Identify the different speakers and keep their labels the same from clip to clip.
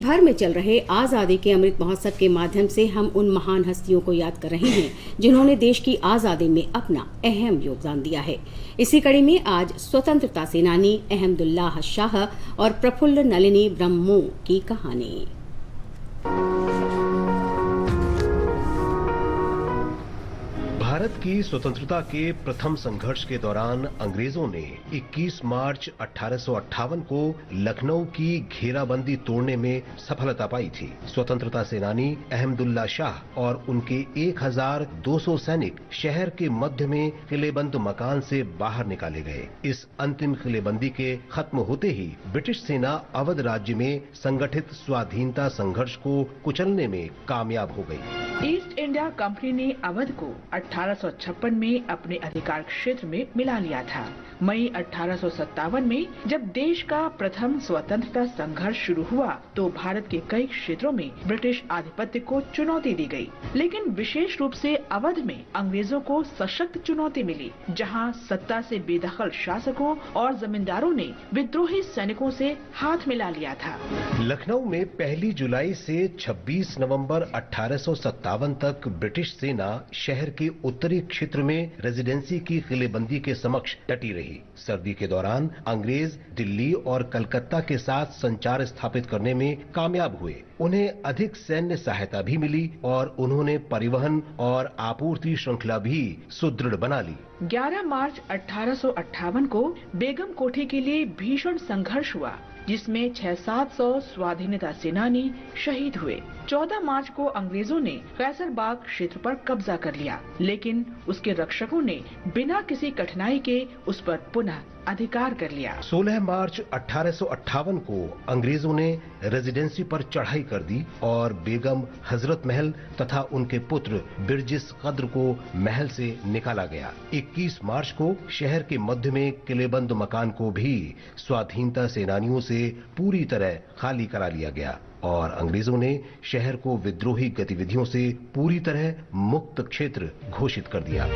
Speaker 1: भर में चल रहे आज़ादी के अमृत महोत्सव के माध्यम से हम उन महान हस्तियों को याद कर रहे हैं जिन्होंने देश की आज़ादी में अपना अहम योगदान दिया है। इसी कड़ी में आज स्वतंत्रता सेनानी अहमदुल्लाह शाह और प्रफुल्ल नलिनी ब्रह्मो की कहानी।
Speaker 2: भारत की स्वतंत्रता के प्रथम संघर्ष के दौरान अंग्रेजों ने 21 मार्च 1858 को लखनऊ की घेराबंदी तोड़ने में सफलता पाई थी। स्वतंत्रता सेनानी अहमदुल्ला शाह और उनके 1200 सैनिक शहर के मध्य में किलेबंद मकान से बाहर निकाले गए। इस अंतिम किलेबंदी के खत्म होते ही ब्रिटिश सेना अवध राज्य में संगठित स्वाधीनता संघर्ष को कुचलने में कामयाब हो गई।
Speaker 3: ईस्ट इंडिया कंपनी ने अवध को 1856 में अपने अधिकार क्षेत्र में मिला लिया था। मई 1857 में जब देश का प्रथम स्वतंत्रता संघर्ष शुरू हुआ तो भारत के कई क्षेत्रों में ब्रिटिश आधिपत्य को चुनौती दी गई, लेकिन विशेष रूप से अवध में अंग्रेजों को सशक्त चुनौती मिली, जहां सत्ता से बेदखल शासकों और जमींदारों ने विद्रोही सैनिकों से हाथ मिला लिया था।
Speaker 2: लखनऊ में 1 जुलाई से 26 नवंबर 1857 तक ब्रिटिश सेना शहर के उत्तरी क्षेत्र में रेजिडेंसी की किलेबंदी के समक्ष डटी रही। सर्दी के दौरान अंग्रेज दिल्ली और कलकत्ता के साथ संचार स्थापित करने में कामयाब हुए। उन्हें अधिक सैन्य सहायता भी मिली और उन्होंने परिवहन और आपूर्ति श्रृंखला भी सुदृढ़ बना ली।
Speaker 3: 11 मार्च 1858 को बेगम कोठी के लिए भीषण संघर्ष हुआ, जिसमें 600-700 स्वाधीनता सेनानी शहीद हुए। 14 मार्च को अंग्रेजों ने कैसरबाग क्षेत्र पर कब्जा कर लिया, लेकिन उसके रक्षकों ने बिना किसी कठिनाई के उस पर पुनः अधिकार कर लिया।
Speaker 2: 16 मार्च 1858 को अंग्रेजों ने रेजिडेंसी पर चढ़ाई कर दी और बेगम हजरत महल तथा उनके पुत्र बिरजिस कद्र को महल से निकाला गया। 21 मार्च को शहर के मध्य में किलेबंद मकान को भी स्वाधीनता सेनानियों से पूरी तरह खाली करा लिया गया और अंग्रेजों ने शहर को विद्रोही गतिविधियों से पूरी तरह मुक्त क्षेत्र घोषित कर दिया।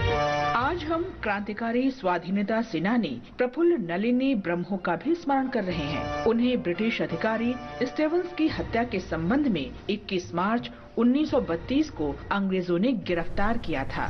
Speaker 3: आज हम क्रांतिकारी स्वाधीनता सेनानी प्रफुल्ल नलिनी ब्रह्मो का भी स्मरण कर रहे हैं। उन्हें ब्रिटिश अधिकारी स्टीवेंस की हत्या के संबंध में 21 मार्च 1932 को अंग्रेजों ने गिरफ्तार किया था।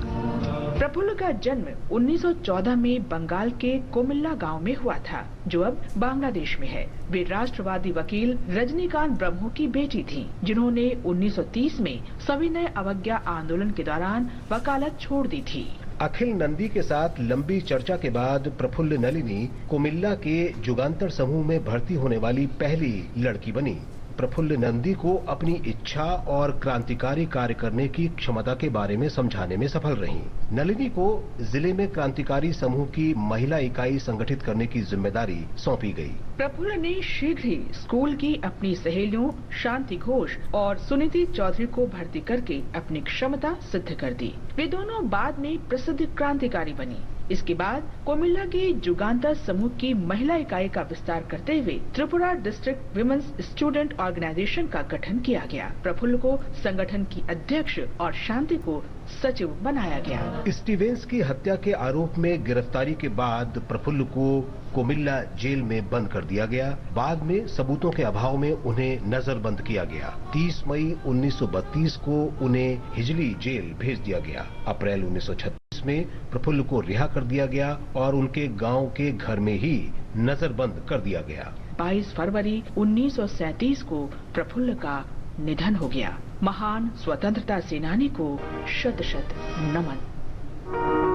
Speaker 3: प्रफुल्ल का जन्म 1914 में बंगाल के कोमिल्ला गांव में हुआ था, जो अब बांग्लादेश में है। वे राष्ट्रवादी वकील रजनीकांत ब्रह्मो की बेटी थीं, जिन्होंने 1930 में सविनय अवज्ञा आंदोलन के दौरान वकालत छोड़ दी थी।
Speaker 2: अखिल नंदी के साथ लंबी चर्चा के बाद प्रफुल्ल नलिनी कुमिल्ला के जुगांतर समूह में भर्ती होने वाली पहली लड़की बनी। प्रफुल्ल नंदी को अपनी इच्छा और क्रांतिकारी कार्य करने की क्षमता के बारे में समझाने में सफल रहीं। नलिनी को जिले में क्रांतिकारी समूह की महिला इकाई संगठित करने की जिम्मेदारी सौंपी गई।
Speaker 3: प्रफुल्ल ने शीघ्र ही स्कूल की अपनी सहेलियों शांति घोष और सुनीति चौधरी को भर्ती करके अपनी क्षमता सिद्ध कर दी। वे दोनों बाद में प्रसिद्ध क्रांतिकारी बनी। इसके बाद कोमिल्ला के जुगांतर समूह की महिला इकाई का विस्तार करते हुए Tripura district women's student organisation का गठन किया गया। प्रफुल्ल को संगठन की अध्यक्ष और शांति को सचिव बनाया गया।
Speaker 2: स्टीवेंस की हत्या के आरोप में गिरफ्तारी के बाद प्रफुल्ल को कोमिल्ला जेल में बंद कर दिया गया। बाद में सबूतों के अभाव में उन्हें नजरबंद किया गया। 30 मई 1932 को उन्हें हिजली जेल भेज दिया गया। अप्रैल 1936 में प्रफुल्ल को रिहा कर दिया गया और उनके गांव के घर में ही नजरबंद कर दिया गया।
Speaker 3: 22 फरवरी 1937 को प्रफुल्ल का निधन हो गया। महान स्वतंत्रता सेनानी को शत शत नमन।